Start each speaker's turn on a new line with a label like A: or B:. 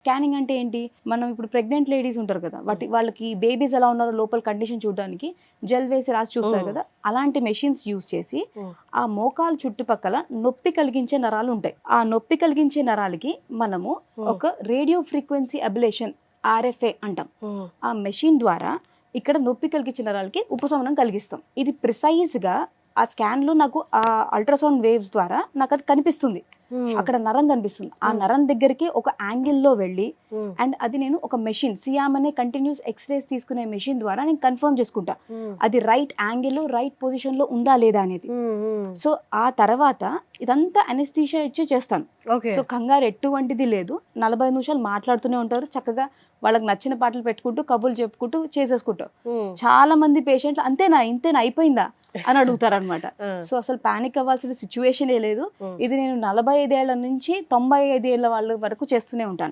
A: Scanning అంటే ఏంటి, మనం ఇప్పుడు ప్రెగ్నెంట్ లేడీస్ ఉంటారు కదా, వాళ్ళకి బేబీస్ ఎలా ఉన్నారో లోపల కండిషన్ చూడడానికి జెల్ వేసి రాసి చూస్తారు కదా, అలాంటి మెషిన్స్ యూస్ చేసి ఆ మోకాలు చుట్టుపక్కల నొప్పి కలిగించే నరాలు ఉంటాయి. ఆ నొప్పి కలిగించే నరాలకి మనము ఒక రేడియో ఫ్రీక్వెన్సీ అబ్లేషన్ RFA అంటాం. ఆ మెషిన్ ద్వారా ఇక్కడ నొప్పి కలిగించే నరాలకి ఉపశమనం కలిగిస్తాం. ఇది ప్రిసైజ్ గా ఆ స్కాన్ లో నాకు ఆ అల్ట్రాసౌండ్ వేవ్స్ ద్వారా నాకు అది కనిపిస్తుంది. అక్కడ నరం కనిపిస్తుంది. ఆ నరం దగ్గరికి ఒక యాంగిల్లో వెళ్ళి అండ్ అది నేను ఒక మెషిన్ సియామ్ అనే కంటిన్యూస్ ఎక్స్రేస్ తీసుకునే మెషిన్ ద్వారా నేను కన్ఫర్మ్ చేసుకుంటా అది రైట్ యాంగిల్లో రైట్ పొజిషన్ లో ఉందా లేదా అనేది. సో ఆ తర్వాత ఇదంతా అనెస్థీషియా ఇచ్చి చేస్తాను. సో కంగారు ఎటువంటిది లేదు. 40 నిమిషాలు మాట్లాడుతూనే ఉంటారు చక్కగా, వాళ్ళకి నచ్చిన పాటలు పెట్టుకుంటూ కబుర్లు చెప్పుకుంటూ చేసేసుకుంటారు. చాలా మంది పేషెంట్లు అంతేనా ఇంతేనా అయిపోయిందా అని అడుగుతారు అనమాట. సో అసలు పానిక్ అవ్వాల్సిన సిచ్యువేషన్ లేదు. ఇది నేను 45 ఏళ్ల నుంచి 95 ఏళ్ల వాళ్ళ వరకు చేస్తూనే ఉంటాను.